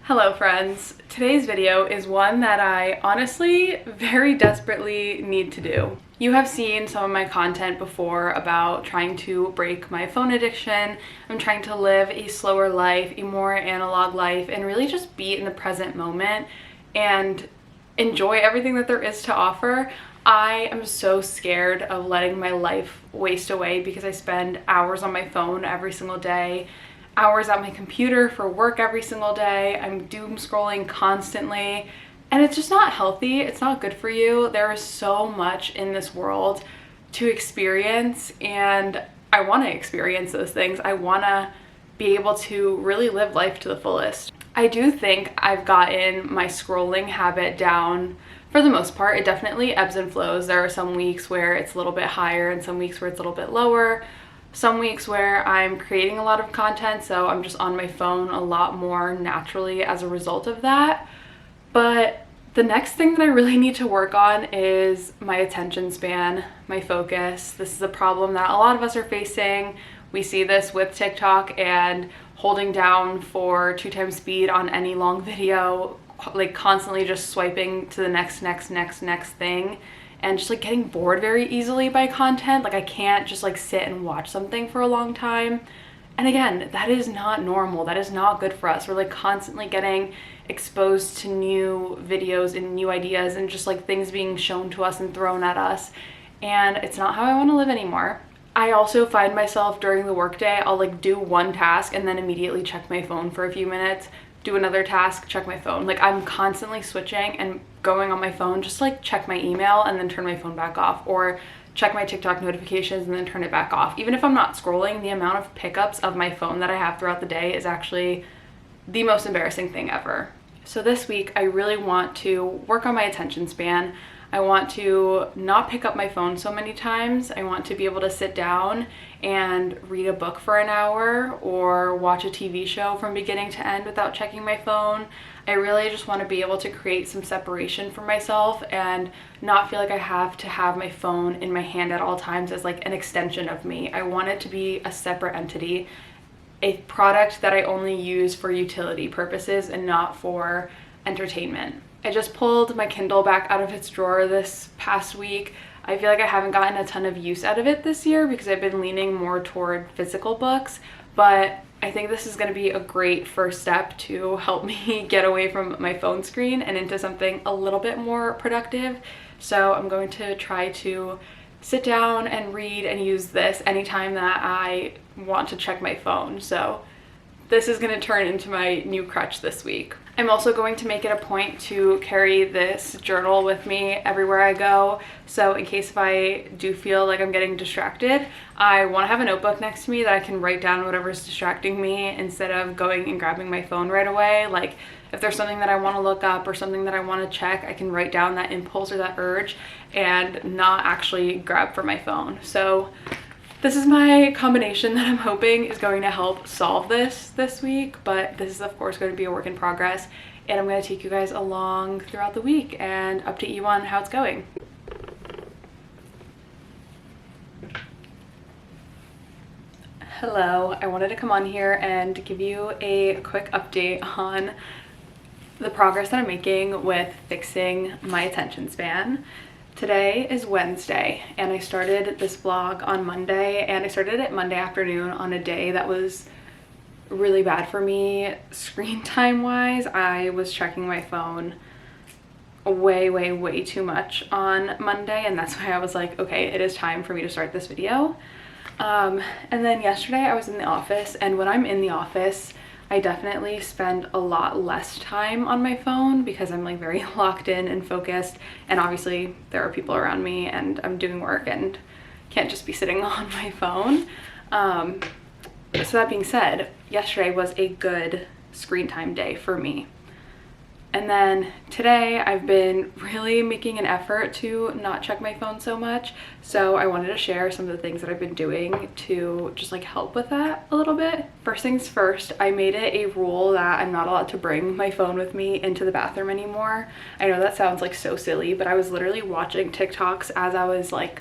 Hello friends. Today's video is one that I honestly very desperately need to do. You have seen some of my content before about trying to break my phone addiction. I'm trying to live a slower life, a more analog life, and really just be in the present moment and enjoy everything that there is to offer. I am so scared of letting my life waste away because I spend hours on my phone every single day, hours at my computer for work every single day. I'm doom scrolling constantly, and it's just not healthy. It's not good for you. There is so much in this world to experience, and I want to experience those things. I want to be able to really live life to the fullest. I do think I've gotten my scrolling habit down for the most part. It definitely ebbs and flows. There are some weeks where it's a little bit higher and some weeks where it's a little bit lower. Some weeks where I'm creating a lot of content, so I'm just on my phone a lot more naturally as a result of that. But the next thing that I really need to work on is my attention span, my focus. This is a problem that a lot of us are facing. We see this with TikTok and holding down for 2x speed on any long video, like constantly just swiping to the next thing. And just like getting bored very easily by content. Like I can't just like sit and watch something for a long time. And again, that is not normal. That is not good for us. We're like constantly getting exposed to new videos and new ideas and just like things being shown to us and thrown at us. And it's not how I want to live anymore. I also find myself during the workday, I'll like do one task and then immediately check my phone for a few minutes, do another task, check my phone. Like I'm constantly switching and going on my phone, just like check my email and then turn my phone back off, or check my TikTok notifications and then turn it back off. Even if I'm not scrolling, the amount of pickups of my phone that I have throughout the day is actually the most embarrassing thing ever. So this week, I really want to work on my attention span. I want to not pick up my phone so many times. I want to be able to sit down and read a book for an hour or watch a TV show from beginning to end without checking my phone. I really just want to be able to create some separation for myself and not feel like I have to have my phone in my hand at all times as like an extension of me. I want it to be a separate entity, a product that I only use for utility purposes and not for entertainment. I just pulled my Kindle back out of its drawer this past week. I feel like I haven't gotten a ton of use out of it this year because I've been leaning more toward physical books, but I think this is going to be a great first step to help me get away from my phone screen and into something a little bit more productive. So I'm going to try to sit down and read and use this anytime that I want to check my phone. So this is going to turn into my new crutch this week. I'm also going to make it a point to carry this journal with me everywhere I go. So in case if I do feel like I'm getting distracted, I want to have a notebook next to me that I can write down whatever's distracting me instead of going and grabbing my phone right away. Like if there's something that I want to look up or something that I want to check, I can write down that impulse or that urge and not actually grab for my phone. So this is my combination that I'm hoping is going to help solve this week, but this is of course going to be a work in progress, and I'm going to take you guys along throughout the week and update you on how it's going. Hello, I wanted to come on here and give you a quick update on the progress that I'm making with fixing my attention span. Today is Wednesday and I started this vlog on Monday, and I started it Monday afternoon on a day that was really bad for me screen time wise. I was checking my phone way too much on Monday, and that's why I was like, okay, it is time for me to start this video. And then yesterday I was in the office, and when I'm in the office I definitely spend a lot less time on my phone because I'm like very locked in and focused, and obviously there are people around me and I'm doing work and can't just be sitting on my phone. So that being said, yesterday was a good screen time day for me. And then today I've been really making an effort to not check my phone so much. So I wanted to share some of the things that I've been doing to just like help with that a little bit. First things first, I made it a rule that I'm not allowed to bring my phone with me into the bathroom anymore. I know that sounds like so silly, but I was literally watching TikToks as I was like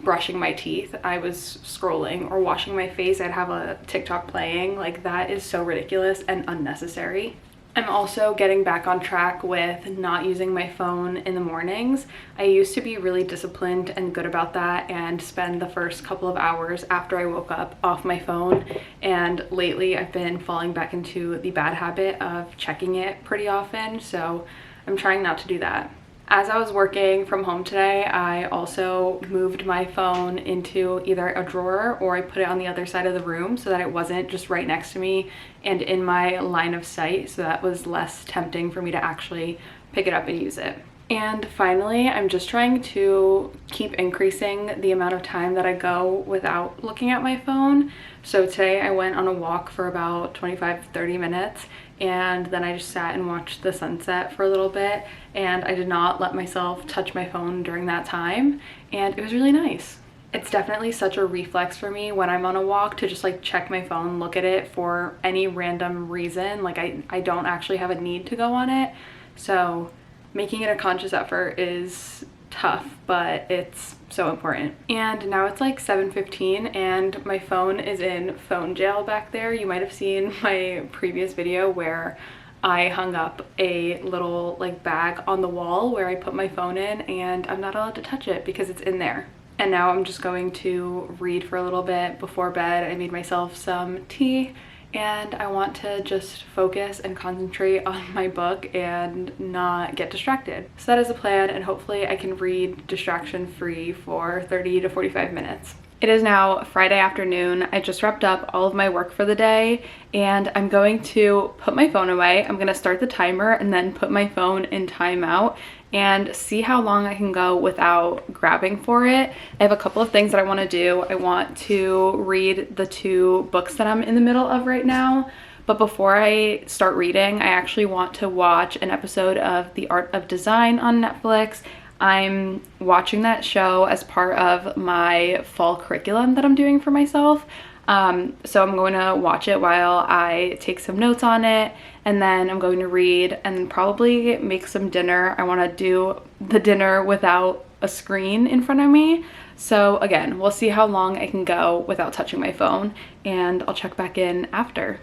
brushing my teeth. I was scrolling or washing my face. I'd have a TikTok playing. Like that is so ridiculous and unnecessary. I'm also getting back on track with not using my phone in the mornings. I used to be really disciplined and good about that and spend the first couple of hours after I woke up off my phone. And lately I've been falling back into the bad habit of checking it pretty often. So I'm trying not to do that. As I was working from home today, I also moved my phone into either a drawer or I put it on the other side of the room so that it wasn't just right next to me and in my line of sight, so that was less tempting for me to actually pick it up and use it. And finally, I'm just trying to keep increasing the amount of time that I go without looking at my phone. So today I went on a walk for about 25-30 minutes, and then I just sat and watched the sunset for a little bit, and I did not let myself touch my phone during that time, and it was really nice. It's definitely such a reflex for me when I'm on a walk to just like check my phone, look at it for any random reason. Like I don't actually have a need to go on it, so making it a conscious effort is tough, but it's so important. And now it's like 7:15 and my phone is in phone jail back there. You might have seen my previous video where I hung up a little like bag on the wall where I put my phone in, and I'm not allowed to touch it because it's in there. And now I'm just going to read for a little bit before bed. I made myself some tea and I want to just focus and concentrate on my book and not get distracted. So that is the plan, and hopefully I can read distraction free for 30 to 45 minutes. It is now Friday afternoon. I just wrapped up all of my work for the day and I'm going to put my phone away. I'm gonna start the timer and then put my phone in timeout and see how long I can go without grabbing for it. I have a couple of things that I want to do. I want to read the 2 books that I'm in the middle of right now. But before I start reading, I actually want to watch an episode of The Art of Design on Netflix. I'm watching that show as part of my fall curriculum that I'm doing for myself. So I'm going to watch it while I take some notes on it, and then I'm going to read and probably make some dinner. I want to do the dinner without a screen in front of me. So again, we'll see how long I can go without touching my phone, and I'll check back in after.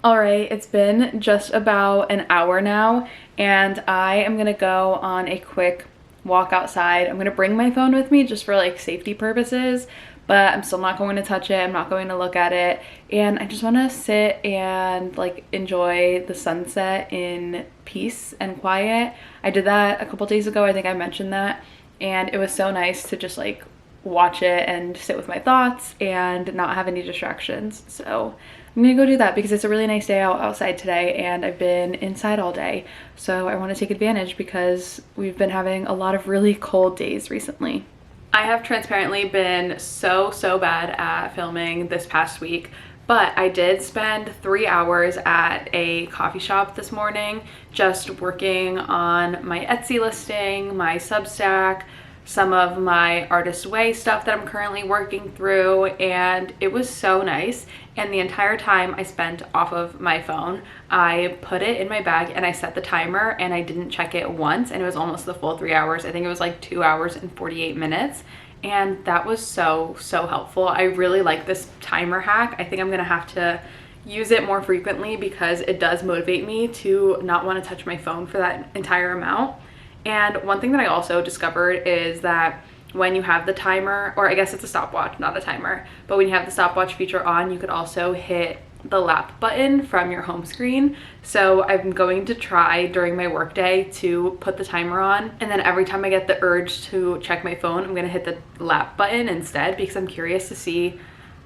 All right, it's been just about an hour now, and I am gonna go on a quick walk outside. I'm gonna bring my phone with me just for like safety purposes, but I'm still not going to touch it. I'm not going to look at it. And I just want to sit and like enjoy the sunset in peace and quiet. I did that a couple days ago. I think I mentioned that. And it was so nice to just like watch it and sit with my thoughts and not have any distractions. So I'm gonna go do that because it's a really nice day outside today and I've been inside all day. So I want to take advantage because we've been having a lot of really cold days recently. I have transparently been so bad at filming this past week, but I did spend 3 hours at a coffee shop this morning just working on my Etsy listing, my Substack, some of my Artist Way stuff that I'm currently working through, and it was so nice. And the entire time I spent off of my phone, I put it in my bag and I set the timer and I didn't check it once, and it was almost the full 3 hours. I think it was like 2 hours and 48 minutes. And that was so helpful. I really like this timer hack. I think I'm gonna have to use it more frequently because it does motivate me to not want to touch my phone for that entire amount. And one thing that I also discovered is that when you have the timer, or I guess it's a stopwatch, not a timer, but when you have the stopwatch feature on, you could also hit the lap button from your home screen. So I'm going to try during my workday to put the timer on, and then every time I get the urge to check my phone, I'm gonna hit the lap button instead because I'm curious to see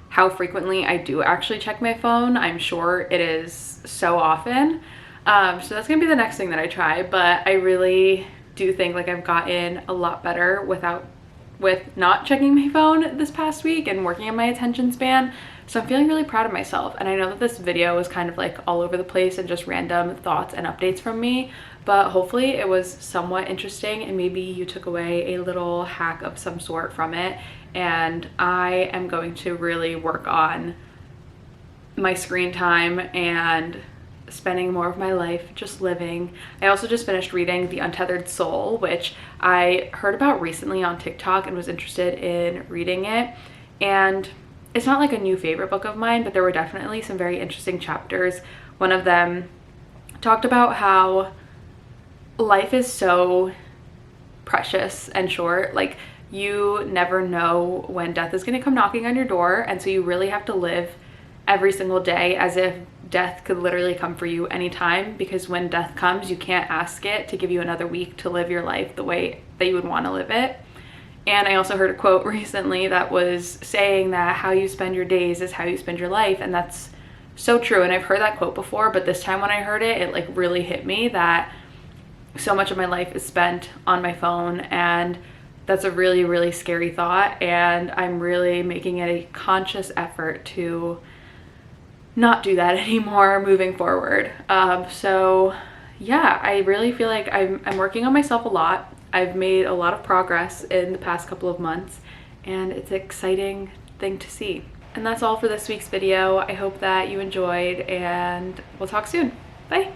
how frequently I do actually check my phone. I'm sure it is so often. So that's gonna be the next thing that I try, but I really do think like I've gotten a lot better with not checking my phone this past week and working on my attention span. So I'm feeling really proud of myself. And I know that this video was kind of like all over the place and just random thoughts and updates from me, but hopefully it was somewhat interesting and maybe you took away a little hack of some sort from it. And I am going to really work on my screen time and spending more of my life just living. I also just finished reading The Untethered Soul, which I heard about recently on TikTok and was interested in reading it. And it's not like a new favorite book of mine, but there were definitely some very interesting chapters One of them talked about how life is so precious and short. Like, you never know when death is going to come knocking on your door, and so you really have to live every single day as if death could literally come for you anytime, because when death comes, you can't ask it to give you another week to live your life the way that you would want to live it. And I also heard a quote recently that was saying that how you spend your days is how you spend your life, and that's so true. And I've heard that quote before, but this time when I heard it, it like really hit me that so much of my life is spent on my phone, and that's a really, really scary thought. And I'm really making it a conscious effort to not do that anymore moving forward. So yeah, I really feel like I'm working on myself a lot. I've made a lot of progress in the past couple of months, and it's an exciting thing to see. And that's all for this week's video. I hope that you enjoyed, and we'll talk soon. Bye.